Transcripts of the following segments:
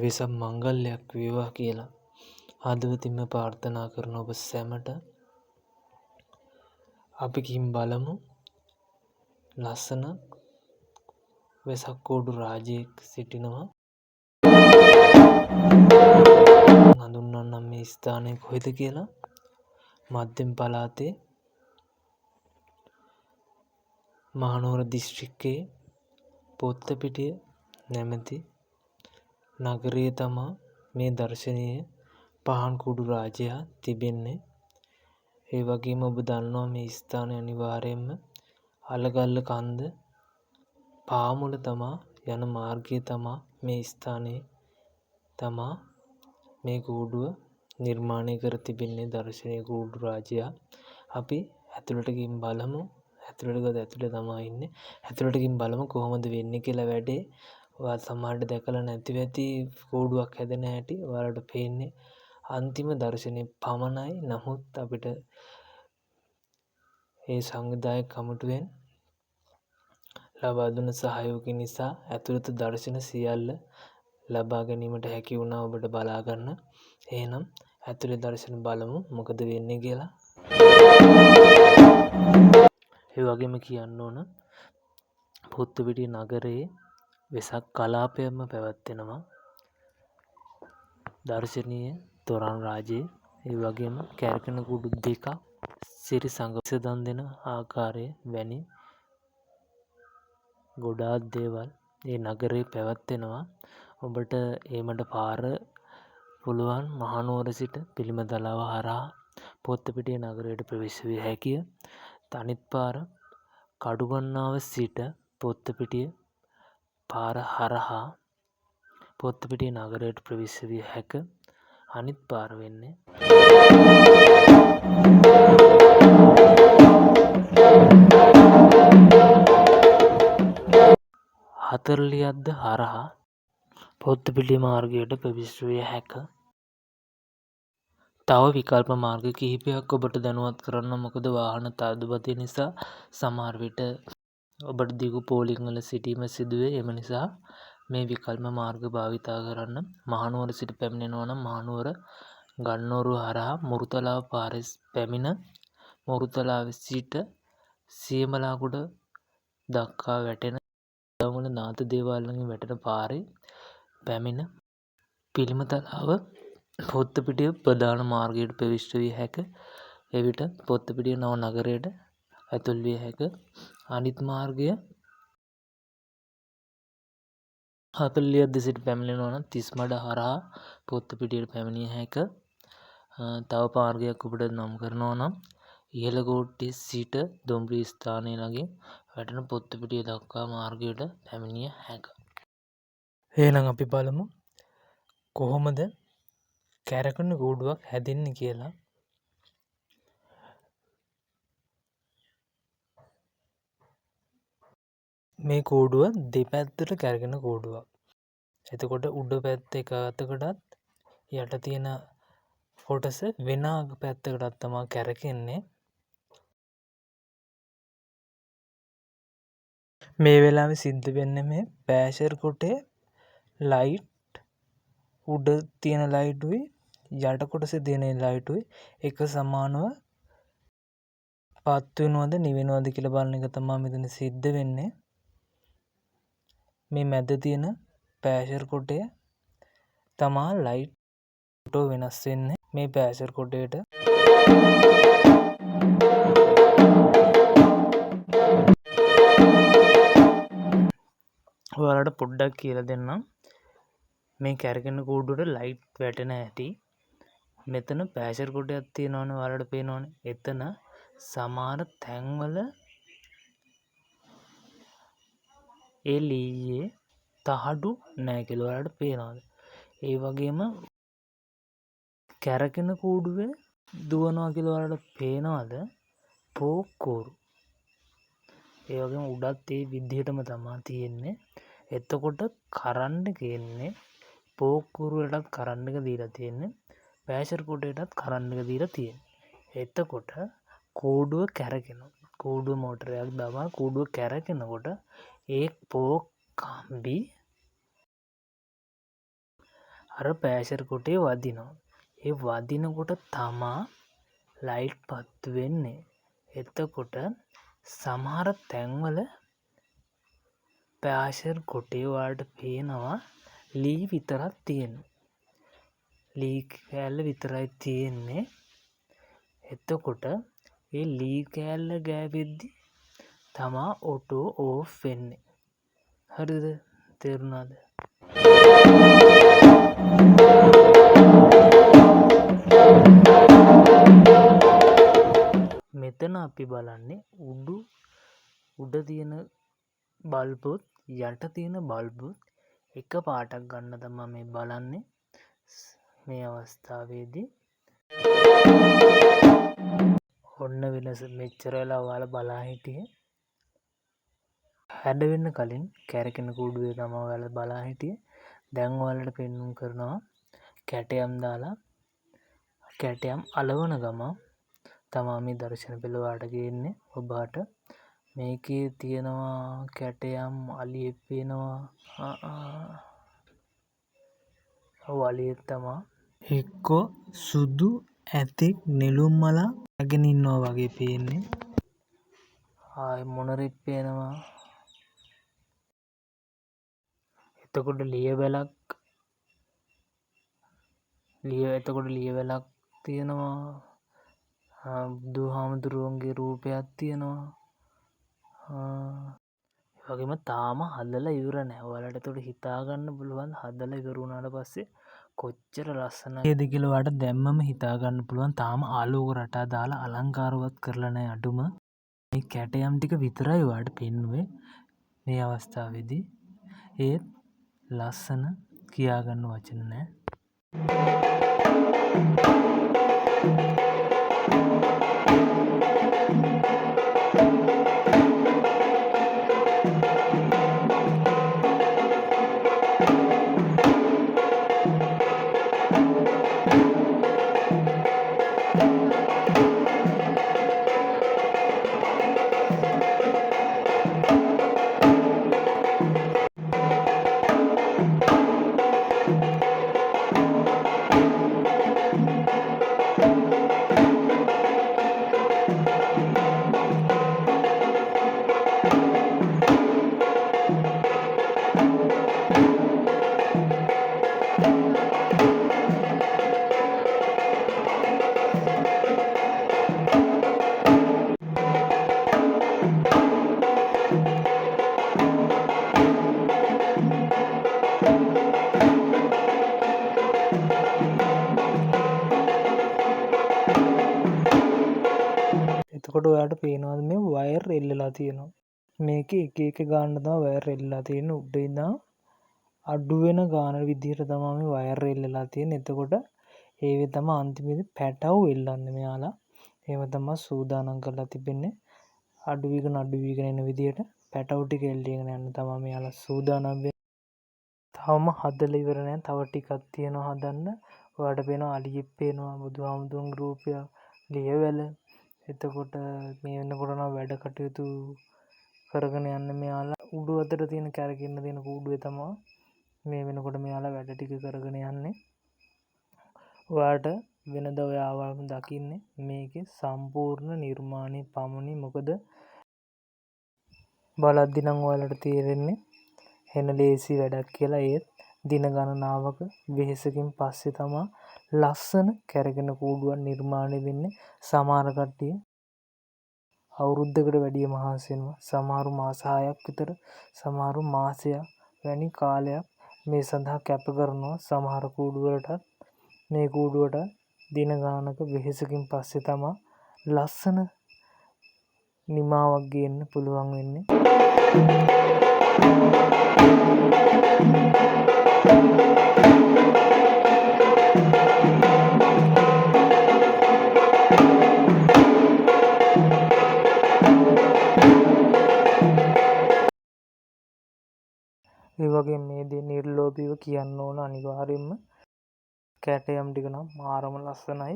වෙසක් මංගල්‍යයක් වේවා කියලා හදවතින්ම ප්‍රාර්ථනා කරන ඔබ සැමට අපි කින් බලමු ලස්සන වෙසක් කූඩු රාජයෙක් සිටිනවා. හඳුන්වන්නම් මේ ස්ථානය කොහෙද කියලා. මධ්‍යම පළාතේ මහනුවර දිස්ත්‍රික්කයේ පොත්තපිටිය නැමැති නගරයේ තමා මේ දර්ශනීය පහන් කුඩු රාජයා තිබෙන්නේ. ඒ වගේම ඔබ දන්නවා මේ ස්ථානය අනිවාර්යයෙන්ම අලගල්ල කන්ද පාමුල තමා යන මාර්ගයේ තමා මේ ස්ථානයේ තමා මේ කූඩුව නිර්මාණය කර තිබෙන්නේ දර්ශනීය කූඩු රාජයා. අපි ඇතුළට ගිහින් බලමු. ඇතුළට ගිහලා ඇතුළේ තමා ඉන්නේ. ඇතුළට ගිහින් බලමු කොහොමද වෙන්නේ කියලා වැඩේ. ඔයාලා සමහරට දැකලා නැති වෙති කූඩුවක් හැදෙන හැටි. ඔයාලට පේන්නේ අන්තිම දර්ශනය පමණයි. නමුත් අපිට ඒ සංවිධායක කමිටුවෙන් ලබා දුන්න සහයෝගය නිසා ඇතුළත දර්ශන සියල්ල ලබා ගැනීමට හැකි වුණා ඔබට බලා ගන්න. එහෙනම් ඇතුළේ දර්ශන බලමු මොකද වෙන්නේ කියලා. ඒ වගේම කියන්න ඕන පොත්තපිටිය නගරයේ වෙසක් කලාපයක්ම පැවැත්වෙනවා. දර්ශනීය තොරන් රාජයේ ඒ වගේම කැරකෙන කුඩු දෙකක් සිරි සංගස දන් දෙන ආකාරය වැනි ගොඩාක් දේවල් ඒ නගරේ පැවැත්වෙනවා. ඔබට ඒමට පාර පුළුවන් මහනුවර සිට පිළිමතලාව හරහා පොත්තපිටිය නගරයට ප්‍රවේශ විය හැකිය. අනිත් පාර කඩුගන්නාව සිට පොත්තපිටිය පාර හරහා පොත්තපිටිය නගරයට ප්‍රවේශ විය හැක. අනිත් පාර වෙන්නේ හතරලියද්ද හරහා පොත්තපිටිය මාර්ගයට ප්‍රවේශ විය හැක. තව විකල්ප මාර්ග කිහිපයක් ඔබට දැනුවත් කරන්න. මොකද වාහන තල්දුබදිය නිසා සමහර විට ඔබට දිගු පෝලිං වල සිටීම සිදුවේ. එම නිසා මේ විකල්ප මාර්ග භාවිතා කරන්න. මහනුවර සිට පැමිණෙනවා නම් මහනුවර ගන්නෝරුව හරහා මුරුතලාව පාරේ පැමිණ මුරුතලාව සිට සියමලාගොඩ දක්වා වැටෙන දවුල නාථ දේවාලයෙන් වැටෙන පාරේ පැමිණ පිළිමතලාව පොත්තපිටිය ප්‍රධාන මාර්ගයට ප්‍රවිෂ්ට විය හැක. එවිට පොත්තපිටිය නව නගරයට ඇතුල් විය හැක. අනිත් මාර්ගය හතරලියද්ද සිට පැමිණෙනවා නම් තිස්මඩ හරහා පොත්තපිටියට පැමිණිය හැක. තව මාර්ගයක් ඔබට නම් කරනවා නම් ඉහළකෝට්ටේ සිට දොම්රිය ස්ථානය ළඟින් වැටෙන පොත්තපිටිය දක්වා මාර්ගයට පැමිණිය හැක. එහෙනම් අපි බලමු කොහොමද කැරකෙන කූඩුවක් හැදෙන්නේ කියලා. මේ කූඩුව දෙපැත්තට කැරගෙන කූඩුවක්. එතකොට උඩ පැත්ත එක අතකටත් යට තියෙන කොටස වෙන පැත්තකටත් තමා කැරකෙන්නේ. මේ වෙලාවේ සිද්ධ වෙන්නේ මේ පෑෂර් කොටේ ලයිට් උඩ තියෙන ලයිටුයි යට කොටසේ තියෙන ලයිටුයි එක සමානව පත් වෙනවද නිවෙනවද කියලා බලන එක තමයි මෙතන සිද්ධ වෙන්නේ. මේ මැද තියෙන පෑෂර් කොටය තමා ලයිට් වෙනස් වෙන්නේ. මේ පෑෂර් කොටයට ඔයාලට පොඩ්ඩක් කියලා දෙන්නම්. මේ කැරකෙන කූඩුවට ලයිට් වැටෙන හැටි. මෙතන පෑෂර් කොටයක් තියෙනවනේ ඔයාලට පේනවනේ. එතන සමහර තැන්වල ඒ ලීයේ තහඩු නැහැ කියලා ඔයාලට පේනවද? ඒ වගේම කැරකෙන කූඩුවේ දුවනවා කියලා ඔයාලට පේනවද? පෝක්කෝරු. ඒ වගේම උඩත් ඒ විදිහටම තමයි තියෙන්නේ. එතකොට කරන්ට් එක එන්නේ පෝක්කෝරු වලටත් කරන්ට් එක දීලා තියෙන්නේ. පෑෂර් කොටයටත් කරන්ට් එක දීලා තියෙන්නේ. එතකොට කූඩුව කැරකෙනවා. කූඩුව මෝටරයක් දාපුවා කූඩුව කැරකෙනකොට ඒ පෝක් කම්බි අර ප්‍රෙෂර් කොටේ වදිනවා. ඒ වදිනකොට තමා ලයිට් පත්තු වෙන්නේ. එතකොට සමහර තැන්වල ප්‍රෙෂර් කොටේ වලට පේනවා ලී විතරක් තියෙන්නේ. ලී කෑල්ල විතරයි තියෙන්නේ. එතකොට ඒ ලී කෑල්ල ගෑවෙද්දි තමා ඔටෝ ඕෆ් වෙන්නේ. හරිද? තේරුණාද? මෙතන අපි බලන්නේ උඩ තියෙන බල්බුත් යට තියෙන බල්බුත් එක පාටක් ගන්න තමා මේ බලන්නේ මේ අවස්ථාවේදී. ඔන්න වෙනස. මෙච්චර වෙලා ඔයාලා බලා හිටියේ හැඩ වෙන්න කලින් කැරකෙන කූඩුවේ තමයි ඔයාලා බලා හිටියේ. දැන් ඔයාලට පෙන්නුම් කරනවා කැටයම් දාලා කැටයම් අලවන ගමන් තමා මේ දර්ශන පෙළ ඔයාලට ගේන්නේ ඔබට. මේකේ තියෙනවා කැටයම් අලියෙක් පේනවා. ඔව් අලියෙක් තමා. එක්කෝ සුදු ඇතෙක් නෙළුම් මලක් අගෙන ඉන්නවා වගේ පේන්නේ. ආයි මොනරෙක් පේනවා. එතකොට ලියවැලක් තියෙනවා. බුදුහාමුදුරුවන්ගේ රූපයක් තියෙනවා. වගේම තාම හදලා ඉවර නැහැ. ඔයාලට එතකොට හිතා ගන්න පුළුවන් හදලා ඉවර වුණාට පස්සේ කොච්චර ලස්සනයිද කියලා ඔයාලට දැම්මම හිතා ගන්න පුළුවන්. තාම ආලෝක රටා දාලා අලංකාරවත් කරලා නැහැ අඩුම. මේ කැටයම් ටික විතරයි ඔයාලට පෙන්නුවේ මේ අවස්ථාවේදී. ඒත් ලස්සන කියාගන්න වචන නැහැ. එතකොට ඔයාලට පේනවාද මේ වයර් එල්ලලා තියෙනවා. මේකේ එක ගානට තමයි වයර් එල්ලලා තියෙන්නේ. උඩ ඉඳන් අඩු වෙන ගාන විදිහට තමයි මේ වයර් එල්ලලා තියෙන්නේ. එතකොට ඒවේ තමයි අන්තිමේදී පැටව් එල්ලන්නේ මෙයාලා. එහෙම තමයි සූදානම් කරලා තිබෙන්නේ. අඩු වීගෙන එන විදිහට පැටව් ටික එල්ලීගෙන යන්න තමයි මෙයාලා සූදානම් වෙන්නේ. තවම හදලා ඉවර නැහැ. තව ටිකක් තියෙනවා හදන්න. ඔයාලට පේනවා අලියෙක් පේනවා. බුදුහාමුදුරන්ගේ රූපය, ලියවැල. එතකොට මේ වෙනකොට නම් වැඩ කටයුතු කරගෙන යන්න මෙයාලා උඩු අතට තියෙන කැරකෙන්න තියෙන කූඩුවේ තමයි මේ වෙනකොට මෙයාලා වැඩ ටික කරගෙන යන්නේ. ඔයාලට වෙනද ඔය ආවම දකින්නේ මේකේ සම්පූර්ණ නිර්මාණය පමණි. මොකද බලද්දි නම් ඔයාලට තේරෙන්නේ එන ලේසි වැඩක් කියලා. ඒත් දින ගණනාවක වෙහෙසකින් පස්සේ තමයි ලස්සන කැරගෙන කූඩුවක් නිර්මාණය වෙන්නේ. සමහර කට්ටිය අවුරුද්දකට වැඩිය මහන්සි වෙනවා. සමහරු මාස 6ක් විතර, සමහරු මාසයක් වැනි කාලයක් මේ සඳහා කැප කරනවා. සමහර කූඩු වලටත් මේ කූඩුවට දින ගානක වෙහෙසකින් පස්සේ තමයි ලස්සන නිමාවක් ගේන්න පුළුවන් වෙන්නේ. ඒ වගේ මේ දේ නිර්ලෝභීව කියන්න ඕන අනිවාර්යෙන්ම. කැටයම් ටික නම් මාරම ලස්සනයි.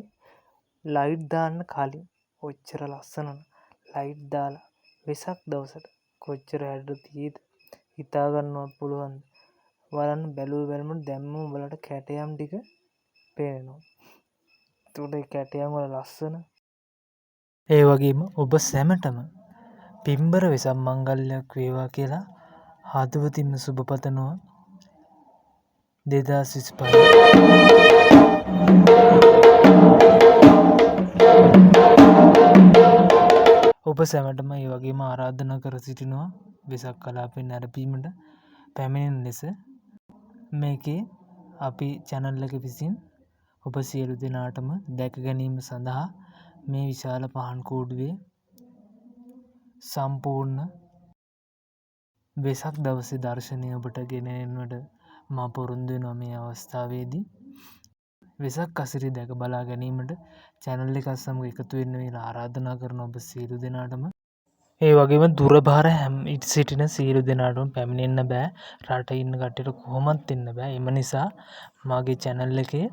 ලයිට් දාන්න කලින් ඔච්චර ලස්සන ලයිට් දාලා වෙසක් දවසට කොච්චර හැඩ තියෙද හිතා ගන්නවත් පුළුවන්. බලන්න බැලුවට දැම්ම උඹලට කැටයම් ටික පේනවා. එතකොට ඒ කැටයම් වල ලස්සන. ඒ වගේම ඔබ සැමටම පින්බර වෙසක් මංගල්‍යයක් වේවා කියලා හදවතින්ම සුබ පතනවා. 2025 ඔබ සැමටම ඒ වගේම ආරාධනා කර සිටිනවා වෙසක් කලාපෙන් නැරඹීමට පැමිණෙන ලෙස. මේකේ අපි channel එක විසින් ඔබ සියලු දෙනාටම දැක ගැනීම සඳහා මේ විශාල පහන් කූඩුවේ සම්පූර්ණ වෙසක් දවසේ දර්ශනය ඔබට ගෙන එන්නට මා පොරොන්දු වෙනවා මේ අවස්ථාවේදී. වෙසක් අසිරිය දැක බලා ගැනීමට channel එකත් සමග එකතු වෙන්න කියලා ආරාධනා කරන ඔබ සියලු දෙනාටම. ඒ වගේම දුර බාර සිටින සියලු දෙනාටම පැමිණෙන්න බෑ. රටේ ඉන්න කට්ටියට කොහොමත් එන්න බෑ. එම නිසා මාගේ channel එකේ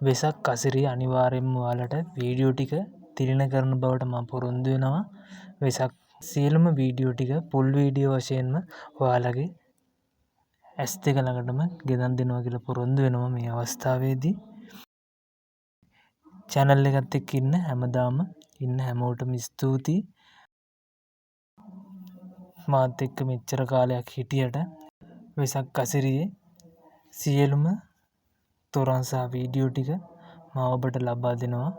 වෙසක් අසිරිය අනිවාර්යයෙන්ම ඔයාලට වීඩියෝ ටික තිළින කරන බවට මම පොරොන්දු වෙනවා. වෙසක් සියලුම වීඩියෝ ටික full වීඩියෝ වශයෙන්ම ඔයාලගේ S2 ළඟටම ගෙනත් දෙනවා කියලා පොරොන්දු වෙනවා මේ අවස්ථාවේදී. channel එකත් එක්ක ඉන්න හැමදාම ඉන්න හැමෝටම ස්තුතියි. මාත් එක්ක මෙච්චර කාලයක් හිටියට වෙසක් අසිරියේ සියලුම තොරන් සහ වීඩියෝ ටික මම ඔබට ලබා දෙනවා.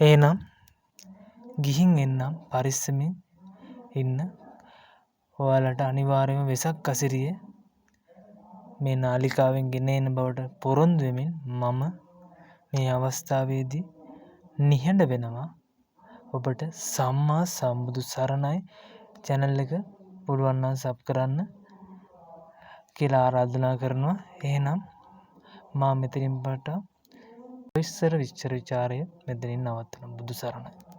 එහෙනම් ගිහින් එන්නම් පරිස්සමින් ඉන්න. ඔයාලට අනිවාර්යයෙන්ම වෙසක් අසිරිය මේ නාලිකාවෙන් ගෙන එන බවට පොරොන්දු වෙමින් මම මේ අවස්ථාවේදී නිහඬ වෙනවා. ඔබට සම්මා සම්බුදු සරණයි. channel එක පුළුවන් නම් sub කරන්න කියලා ආරාධනා කරනවා. එහෙනම් මා මෙතනින් පටන් විස්තර විචාරය මෙතනින් නවත්තනවා. බුදු සරණයි.